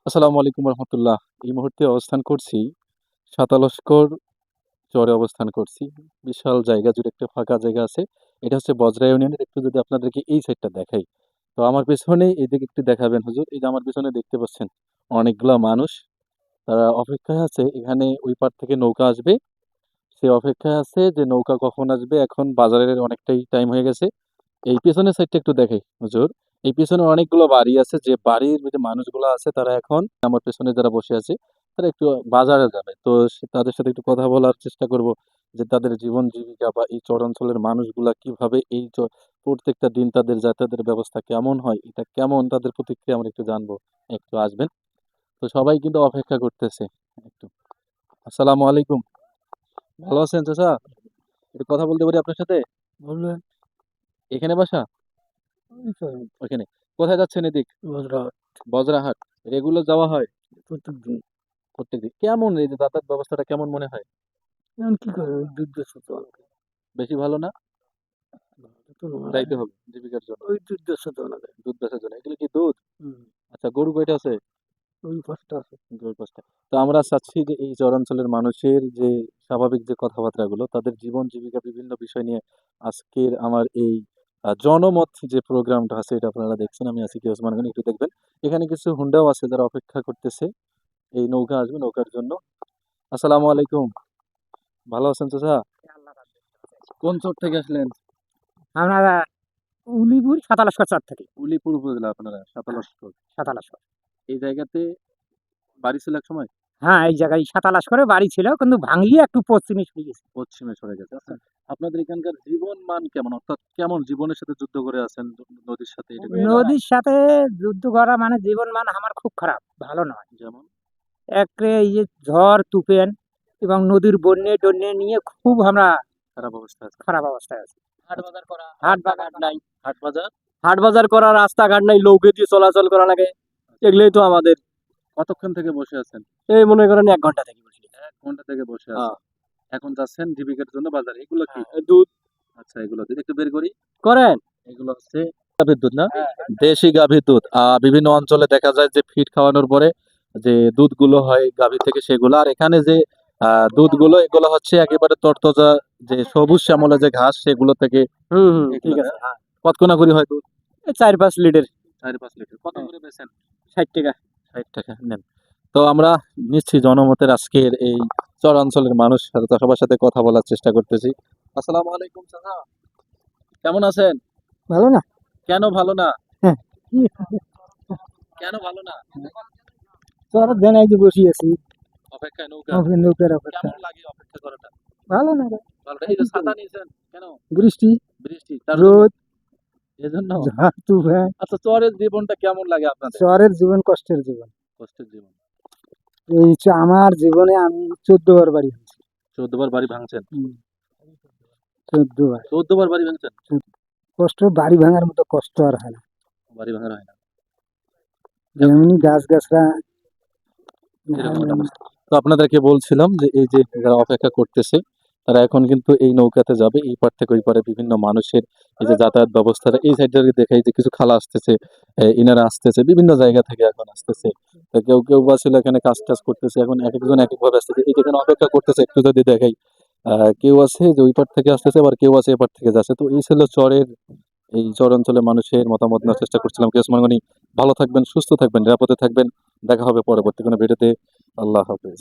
আসসালামু আলাইকুম রহমতুল্লাহ। এই মুহূর্তে অবস্থান করছি সাতালস্কর চরে অবস্থান করছি। বিশাল জায়গা জুড়ে একটা ফাঁকা জায়গা আছে। এটা হচ্ছে বজরা ইউনিয়নের। একটু যদি আপনাদেরকে এই সাইডটা দেখাই। তো আমার পেছনে এদিকে একটু দেখাবেন হুজুর। এই যে আমার পেছনে দেখতে পাচ্ছেন অনেকগুলা মানুষ। তারা অপেক্ষায় আছে এখানে ওই পার থেকে নৌকা আসবে। সে অপেক্ষায় আছে যে নৌকা কখন আসবে। এখন বাজারের অনেকটাই টাইম হয়ে গেছে। এই পেছনের সাইডটা একটু দেখাই হুজুর। এই পেছনে অনেকগুলো বাড়ি আছে, যে বাড়ির যে মানুষগুলো আছে তারা এখন আমার পেছনে যারা বসে আছে তারা একটু বাজারে যাবে। তো তাদের সাথে একটু কথা বলার চেষ্টা করব যে তাদের জীবন জীবিকা বা এই চর অঞ্চলের মানুষগুলা কিভাবে এই প্রত্যেকটা দিন তাদের যাতায়াতের ব্যবস্থা কেমন হয়, এটা কেমন তাদের প্রতিক্রিয়া আমরা একটু জানবো। একটু আসবেন। তো সবাই কিন্তু অপেক্ষা করতেছে একটু। আসসালামু আলাইকুম। ভালো আছেন চাচা? একটু কথা বলতে পারি আপনার সাথে? বললেন এখানে বাসা? ওখানে। কোথায় যাচ্ছেন এদিক? বজরাহাট। রেগুলার যাওয়া হয় প্রত্যেকদিন। প্রত্যেকদিন? কেমন এই যে যাতায়াত ব্যবস্থাটা কেমন মনে হয়? এখন কি করে দুধ বেচতে তো অনেকে। বেশি ভালো না? ভালো তো নয়। যাইতে হবে জীবিকার জন্য। ওই দুধ বেচতে তো অনেকে। দুধ বেচার জন্য। এগুলো কি দুধ? হুম, আচ্ছা, গরু কয়টা আছে? ওই পাঁচটা আছে। গরু ৫ টা। তো আমরা চাচ্ছি যে এই চরাঞ্চলের মানুষের যে স্বাভাবিক যে কথাবার্তাগুলো, তাদের জীবন জীবিকা বিভিন্ন বিষয় নিয়ে আজকের আমার এই জনমত যে প্রোগ্রামটা আছে এটা আপনারা দেখছেন। আমি আছি কি ওসমান গনি, একটু দেখবেন। এখানে কিছু হুন্ডাও আছে যারা অপেক্ষা করতেছে। এই নৌকা আসবে, নৌকার জন্য। আসসালামু আলাইকুম। ভালো আছেন চাচা? কোন চর থেকে আসলেন? আমরা উলিপুর সাতালস্কর চর থেকে। উলিপুর উপজেলা আপনারা, হ্যাঁ, সাতালস্কর। সাতালস্কর। এই জায়গাতে বাড়ি ছিল এক সময়? হ্যাঁ, এই জায়গায় সাতালস্করে বাড়ি ছিল, কিন্তু ভাঙিয়ে একটু পশ্চিমে সরে গেছে। পশ্চিমে সরে গেছে। আচ্ছা, আপনাদের এখানকার জীবন মান কেমন? অর্থাৎ কেমন জীবনের সাথে যুদ্ধ করে আছেন নদীর সাথে, এটা একটু বলেন। নদীর সাথে যুদ্ধ করা মানে জীবন মান আমার খুব খারাপ, ভালো নয়। যেমন? একরে এই যে ঝড় তুফান এবং নদীর বন্যে টন্যে নিয়ে খুব আমরা খারাপ অবস্থা আছে। খারাপ অবস্থায় আছি। আচ্ছা, হাট বাজার নাই, হাট বাজার? হাট বাজার করা রাস্তাঘাট নাই, নৌকে দিয়ে চলাচল করা লাগে। এগুলোই তো আমাদের। কতক্ষণ থেকে বসে আছেন? এই মনে করেন ১ ঘন্টা থেকে বসি। ১ ঘন্টা থেকে বসে হ্যাঁ, আছেন। এখন যাচ্ছেন জীবিকার জন্য বাজারে। এগুলো কি? দুধ আচ্ছা, এগুলো যদি একটু বের করি। করেন। এগুলো হচ্ছে গাভীর দুধ না? দেশি গাভীর দুধ। বিভিন্ন অঞ্চলে দেখা যায় যে ফিড খাওয়ানোর পরে যে দুধগুলো হয় গাভী থেকে সেগুলো। আর এখানে যে দুধগুলো এগুলো হচ্ছে একেবারে তরতাজা, যে সবুজ শ্যামলা যে ঘাস সেগুলো থেকে হুম, হুম, এগুলো ঠিক না? আছে। হ্যাঁ, কতক্ষণ করে হয় দুধ? এই ৪-৫ লিটার। ৪-৫ লিটার। কত হ্যাঁ, করে বেচেন? ৬০ টাকা। ৬০ টাকা নেন। তো আমরা নিচ্ছি জনমতের আজকের এই চরাঞ্চলের মানুষ সবার সাথে কথা বলার চেষ্টা করতেছি। আসসালামু আলাইকুম চাচা। কেমন আছেন? ভালো না? কেন ভালো না? হ্যাঁ, কি কেন ভালো না? তোর দেন এই যে বসি আছি। অপেক্ষায় নৌকা। নৌকার অপেক্ষা। কেমন লাগে অপেক্ষা করাটা? ভালো না রে। ভালো না? এই যে ছাতা নিয়েছেন কেন? বৃষ্টি, বৃষ্টি তার জন্য? রোদ, এজন্য? ঝড়, তুফান। আচ্ছা, চরের জীবনটা কেমন লাগে আপনাদের? শহরের জীবন কষ্টের জীবন। কষ্টের জীবন। এই হচ্ছে আমার জীবনে আমি ১৪ বার বাড়ি হয়েছি। ১৪ বার বাড়ি ভাঙছেন? ১৪ বার। ১৪ বার বাড়ি ভাঙছেন? কষ্ট, বাড়ি ভাঙার মতো কষ্ট আর হয় না। বাড়ি ভাঙার হয় না। যেমনি গাছ গাছরা এরকম একটা অবস্থা। তো আপনাদেরকে বলছিলাম যে এই যে যারা অপেক্ষা করতেছে তারা এখন কিন্তু এই নৌকাতে যাবে। এই পার থেকে ওই পারে বিভিন্ন মানুষের এই যে যাতায়াত ব্যবস্থাটা এই সাইডটা দেখাই যে কিছু খালা আসতেছে, ইনারা আসতেছে বিভিন্ন জায়গা থেকে এখন আসতেছে। তো কেউ কেউ বা ছিল এখানে কাজ টাজ করতেছে, এখন এক একজন এক এক ভাবে আসতেছে। এই যেখানে অপেক্ষা করতেছে একটু যদি দেখাই, কেউ আছে যে ওই পার থেকে আসতেছে, আবার কেউ আছে এপার থেকে যাচ্ছে। তো এই ছিল চরের এই চর অঞ্চলের মানুষের মতামত নেওয়ার চেষ্টা করছিলাম। কি ওসমান গনি, ভালো থাকবেন, সুস্থ থাকবেন, নিরাপদে থাকবেন। দেখা হবে পরবর্তী কোনো ভিডিওতে। আল্লাহ হাফেজ।